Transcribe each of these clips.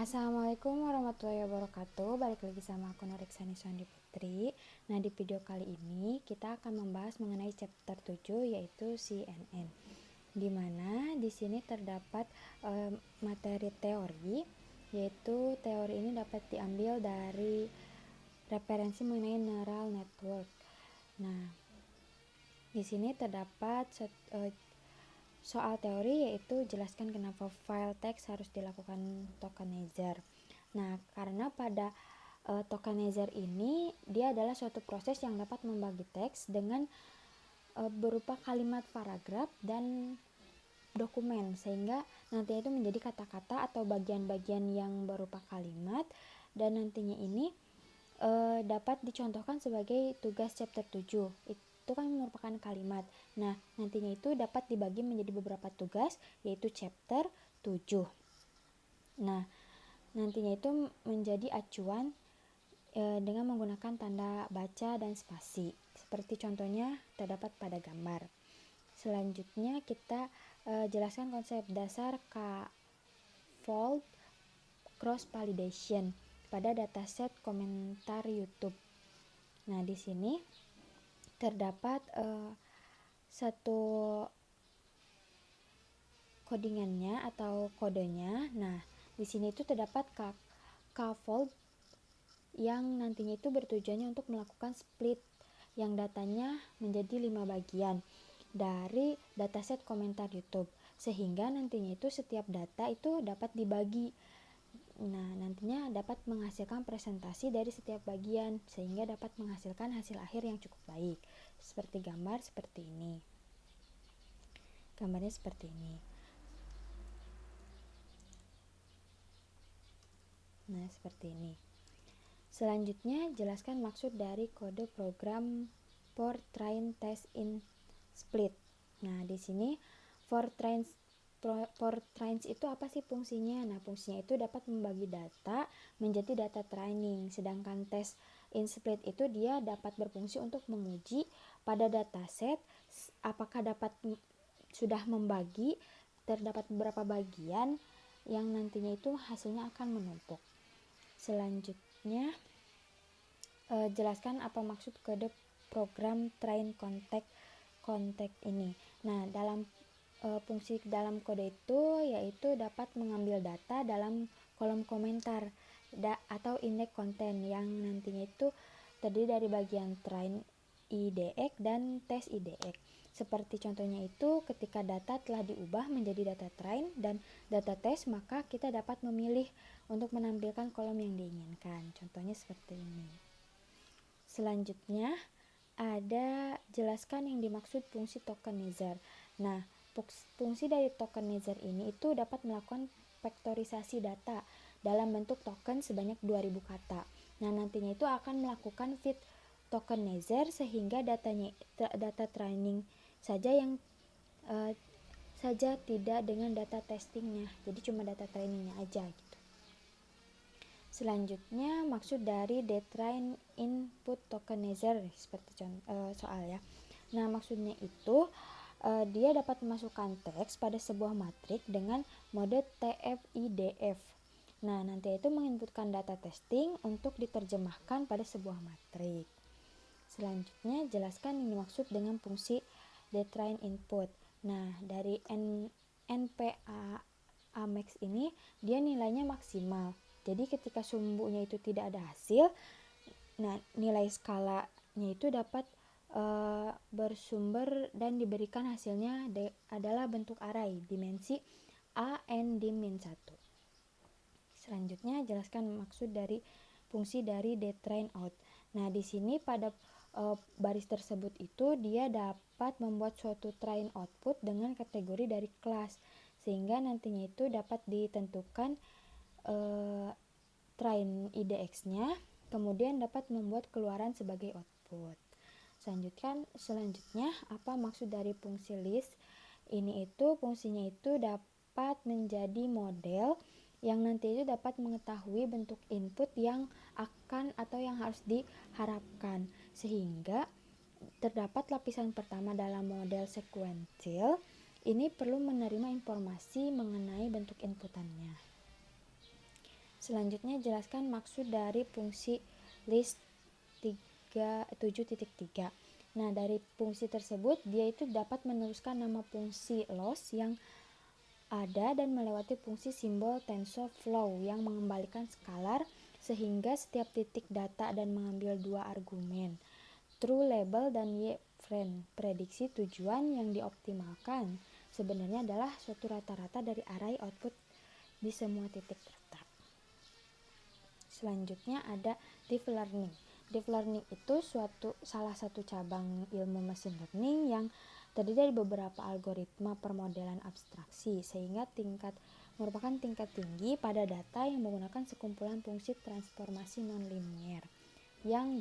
Assalamualaikum warahmatullahi wabarakatuh. Balik lagi sama aku Nuriksani Sondi Putri. Nah, di video kali ini kita akan membahas mengenai chapter 7 yaitu CNN. Di mana di sini terdapat materi teori, yaitu teori ini dapat diambil dari referensi mengenai neural network. Nah, di sini terdapat soal teori yaitu jelaskan kenapa file teks harus dilakukan tokenizer. Nah, karena pada tokenizer ini dia adalah suatu proses yang dapat membagi teks dengan berupa kalimat paragraf dan dokumen, sehingga nantinya itu menjadi kata-kata atau bagian-bagian yang berupa kalimat, dan nantinya ini dapat dicontohkan sebagai tugas chapter 7. Itu kan merupakan kalimat. Nah, nantinya itu dapat dibagi menjadi beberapa tugas, yaitu chapter 7. Nah, nantinya itu menjadi acuan dengan menggunakan tanda baca dan spasi. Seperti contohnya terdapat pada gambar. Selanjutnya kita jelaskan konsep dasar K-fold cross validation pada dataset komentar YouTube. Nah, di sini terdapat satu codingannya atau kodenya. Nah, di sini itu terdapat K-fold yang nantinya itu bertujuannya untuk melakukan split yang datanya menjadi 5 bagian dari dataset komentar YouTube, sehingga nantinya itu setiap data itu dapat dibagi. Nah, nantinya dapat menghasilkan presentasi dari setiap bagian sehingga dapat menghasilkan hasil akhir yang cukup baik. Seperti gambar seperti ini. Gambarnya seperti ini. Nah, seperti ini. Selanjutnya, jelaskan maksud dari kode program for train test in split. Nah, di sini for trains itu apa sih fungsinya? Nah, fungsinya itu dapat membagi data menjadi data training, sedangkan test in split itu dia dapat berfungsi untuk menguji pada dataset apakah sudah membagi, terdapat beberapa bagian yang nantinya itu hasilnya akan menumpuk. Selanjutnya, jelaskan apa maksud kode program train contact ini. Nah, dalam fungsi dalam kode itu yaitu dapat mengambil data dalam kolom komentar atau indeks konten yang nantinya itu terdiri dari bagian train IDX dan tes IDX. Seperti contohnya itu ketika data telah diubah menjadi data train dan data tes, maka kita dapat memilih untuk menampilkan kolom yang diinginkan. Contohnya seperti ini. Selanjutnya ada jelaskan yang dimaksud fungsi tokenizer. Nah, fungsi dari tokenizer ini itu dapat melakukan vektorisasi data dalam bentuk token sebanyak 2000 kata. Nah, nantinya itu akan melakukan fit tokenizer sehingga data training saja yang tidak dengan data testingnya. Jadi cuma data trainingnya aja gitu. Selanjutnya, maksud dari detrain input tokenizer seperti soal ya. Nah, maksudnya itu dia dapat memasukkan teks pada sebuah matrik dengan mode TF-IDF. Nah, nanti itu menginputkan data testing untuk diterjemahkan pada sebuah matrik. Selanjutnya, jelaskan yang dimaksud dengan fungsi detrain input. Nah, dari NPA max ini dia nilainya maksimal. Jadi ketika sumbunya itu tidak ada hasil, nah nilai skalanya itu dapat bersumber dan diberikan hasilnya adalah bentuk array dimensi A n dim-1. Selanjutnya jelaskan maksud dari fungsi dari detrain out. Nah, di sini pada baris tersebut itu dia dapat membuat suatu train output dengan kategori dari kelas, sehingga nantinya itu dapat ditentukan train IDX-nya, kemudian dapat membuat keluaran sebagai output. Selanjutnya apa maksud dari fungsi list? Ini itu fungsinya itu dapat menjadi model yang nanti itu dapat mengetahui bentuk input yang akan atau yang harus diharapkan, sehingga terdapat lapisan pertama dalam model sequential ini perlu menerima informasi mengenai bentuk inputannya. Selanjutnya jelaskan maksud dari fungsi list 7.3. Nah, dari fungsi tersebut dia itu dapat meneruskan nama fungsi loss yang ada dan melewati fungsi simbol TensorFlow yang mengembalikan skalar sehingga setiap titik data dan mengambil dua argumen, true label dan y-frame. Prediksi tujuan yang dioptimalkan sebenarnya adalah suatu rata-rata dari array output di semua titik data. Selanjutnya ada deep learning. Deep learning itu salah satu cabang ilmu machine learning yang terdiri dari beberapa algoritma permodelan abstraksi sehingga merupakan tingkat tinggi pada data yang menggunakan sekumpulan fungsi transformasi nonlinier yang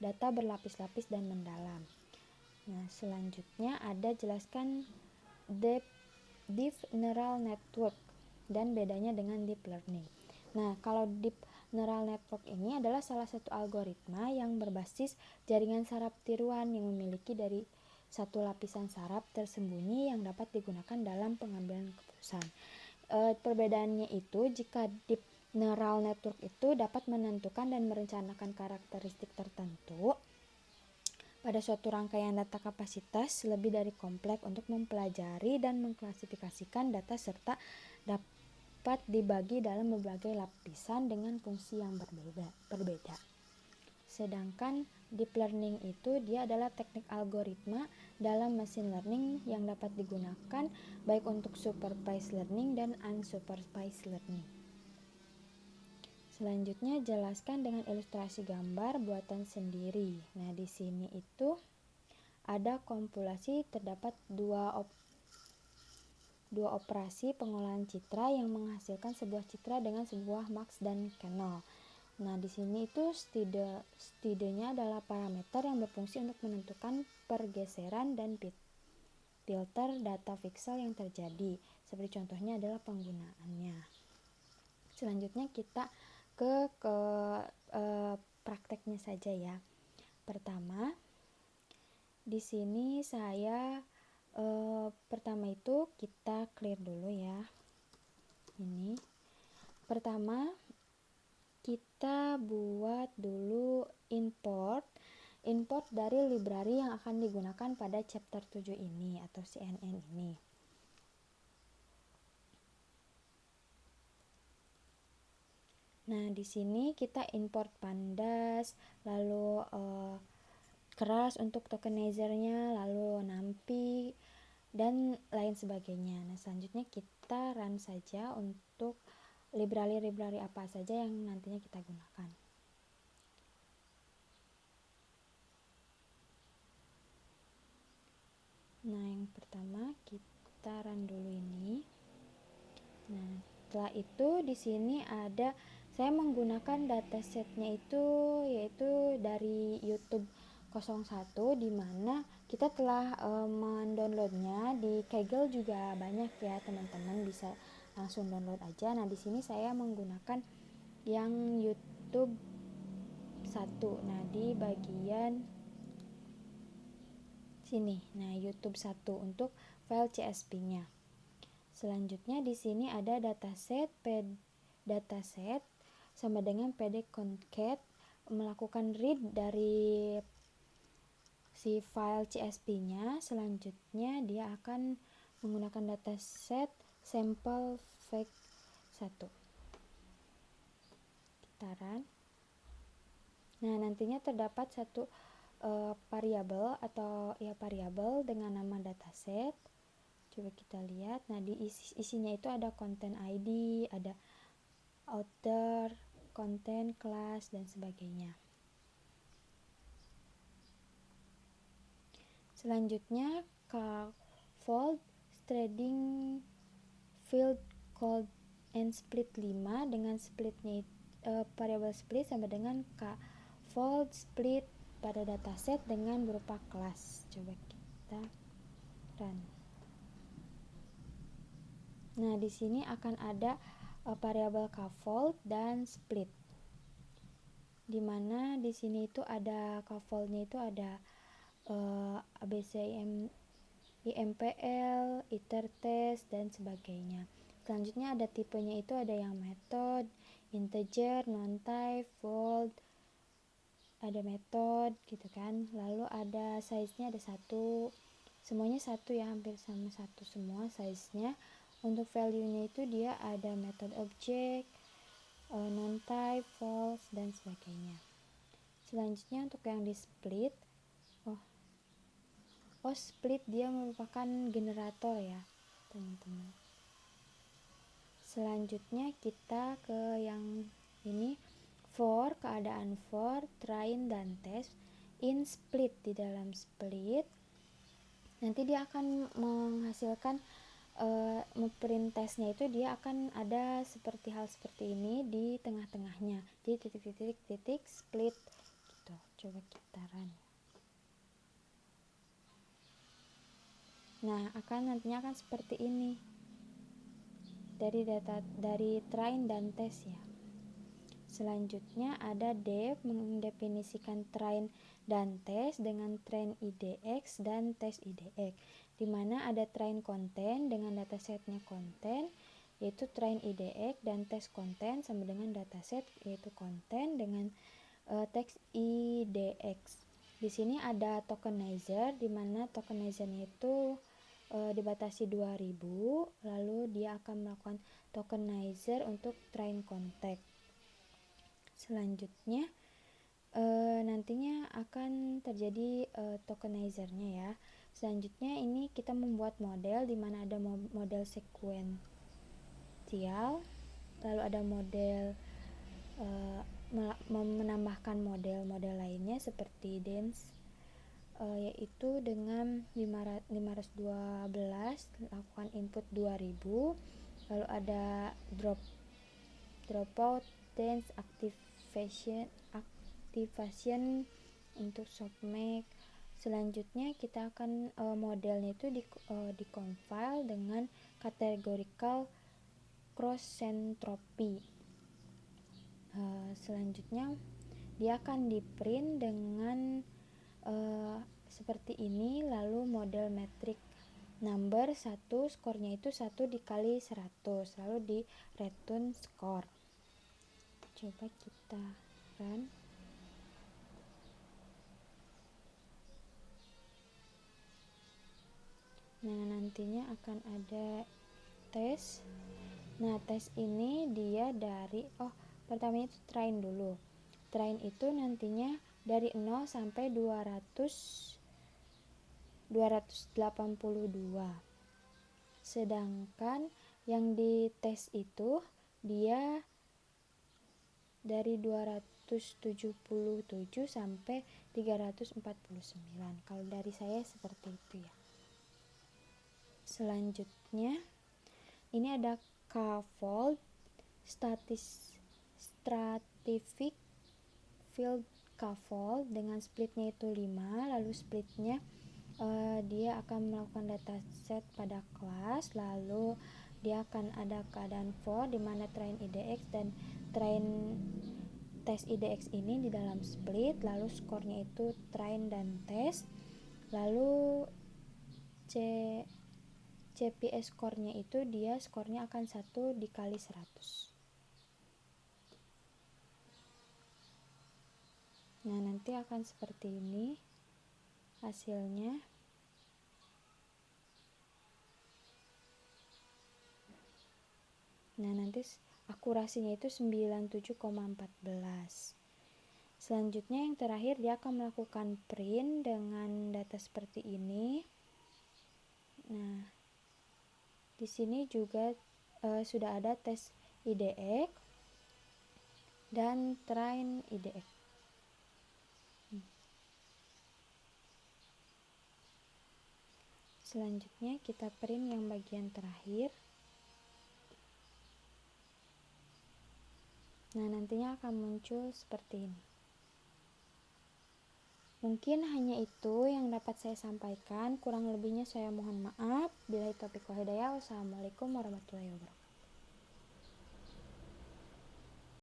data berlapis-lapis dan mendalam. Nah, selanjutnya ada jelaskan deep neural network dan bedanya dengan deep learning. Nah, kalau deep neural network ini adalah salah satu algoritma yang berbasis jaringan saraf tiruan yang memiliki dari satu lapisan saraf tersembunyi yang dapat digunakan dalam pengambilan keputusan. Perbedaannya itu jika deep neural network itu dapat menentukan dan merencanakan karakteristik tertentu pada suatu rangkaian data kapasitas lebih dari kompleks untuk mempelajari dan mengklasifikasikan data serta dapat dibagi dalam berbagai lapisan dengan fungsi yang berbeda. Sedangkan deep learning itu dia adalah teknik algoritma dalam machine learning yang dapat digunakan baik untuk supervised learning dan unsupervised learning. Selanjutnya jelaskan dengan ilustrasi gambar buatan sendiri. Nah, di sini itu ada kompilasi terdapat dua operasi pengolahan citra yang menghasilkan sebuah citra dengan sebuah max dan kernel. Nah, di sini itu stidenya adalah parameter yang berfungsi untuk menentukan pergeseran dan filter data pixel yang terjadi. Seperti contohnya adalah penggunaannya. Selanjutnya kita ke prakteknya saja ya. Pertama, di sini saya pertama itu kita clear dulu ya. Ini pertama kita buat dulu import dari library yang akan digunakan pada chapter 7 ini atau CNN ini. Nah, di sini kita import pandas, lalu keras untuk tokenizernya, lalu NumPy dan lain sebagainya. Nah, selanjutnya kita run saja untuk library apa saja yang nantinya kita gunakan. Nah, yang pertama kita run dulu ini. Nah, setelah itu di sini ada saya menggunakan datasetnya itu yaitu dari YouTube 01 di mana kita telah mendownloadnya di Kaggle juga banyak ya teman-teman, bisa langsung download aja. Nah, di sini saya menggunakan yang YouTube 1. Nah, di bagian sini. Nah, YouTube 1 untuk file CSV-nya. Selanjutnya di sini ada dataset sama dengan pd-concat melakukan read dari si file CSV-nya. Selanjutnya dia akan menggunakan dataset sampel fact 1. Kita run. Nah, nantinya terdapat satu variabel dengan nama dataset. Coba kita lihat. Nah, di isinya itu ada content ID, ada author, content, class, dan sebagainya. Selanjutnya fold threading field called and split 5 dengan splitnya variabel split sama dengan fold split pada dataset dengan berupa kelas. Coba kita run. Nah, di sini akan ada variabel fold dan split. Di mana di sini itu ada foldnya itu ada ABC IMPL, iterTest dan sebagainya. Selanjutnya ada tipenya itu ada yang method, integer, non-type, float, ada method gitu kan. Lalu ada size-nya ada 1, semuanya 1 ya, hampir sama 1 semua size-nya. Untuk value-nya itu dia ada method object, non-type, false, dan sebagainya. Selanjutnya untuk yang di split, split dia merupakan generator ya teman-teman. Selanjutnya kita ke yang ini, for, keadaan for, train dan test in split. Di dalam split nanti dia akan menghasilkan print testnya itu dia akan ada seperti hal seperti ini di tengah-tengahnya, jadi titik split gitu. Coba kita run. Nah, nantinya akan seperti ini dari data dari train dan test ya. Selanjutnya ada def, mendefinisikan train dan test dengan train IDX dan test IDX, di mana ada train konten dengan datasetnya konten yaitu train IDX, dan test konten sama dengan dataset yaitu konten dengan teks IDX. Di sini ada tokenizer, di mana tokenizernya itu dibatasi 2000, lalu dia akan melakukan tokenizer untuk train context. Selanjutnya nantinya akan terjadi tokenizernya ya. Selanjutnya ini kita membuat model, di mana ada model sekuensial, lalu ada model menambahkan model-model lainnya seperti dense, yaitu dengan 512 lakukan input 2000, lalu ada dropout, dense, activation untuk softmax. Selanjutnya kita akan modelnya itu di compile dengan categorical cross entropy. Selanjutnya dia akan di print dengan seperti ini, lalu model metric number 1, skornya itu 1 dikali 100, lalu di return score. Coba kita run. Nah, nantinya akan ada tes. Nah, tes ini dia dari pertama itu train dulu. Train itu nantinya dari 0 sampai 282. Sedangkan yang di tes itu dia dari 277 sampai 349. Kalau dari saya seperti itu ya. Selanjutnya ini ada k-fold, stratific field k-fold dengan splitnya itu 5, lalu splitnya dia akan melakukan dataset pada kelas, lalu dia akan ada keadaan for, di mana train IDX dan train test IDX ini di dalam split, lalu skornya itu train dan test, lalu CPS skornya itu dia skornya akan 1 dikali 100. Nah, nanti akan seperti ini hasilnya. Nah, nanti akurasinya itu 97,14. Selanjutnya yang terakhir dia akan melakukan print dengan data seperti ini. Nah, di sini juga sudah ada tes IDX dan train IDX. Selanjutnya kita print yang bagian terakhir. Nah, nantinya akan muncul seperti ini. Mungkin hanya itu yang dapat saya sampaikan, kurang lebihnya saya mohon maaf. Billahi taufiq wal hidayah. Wassalamualaikum warahmatullahi wabarakatuh.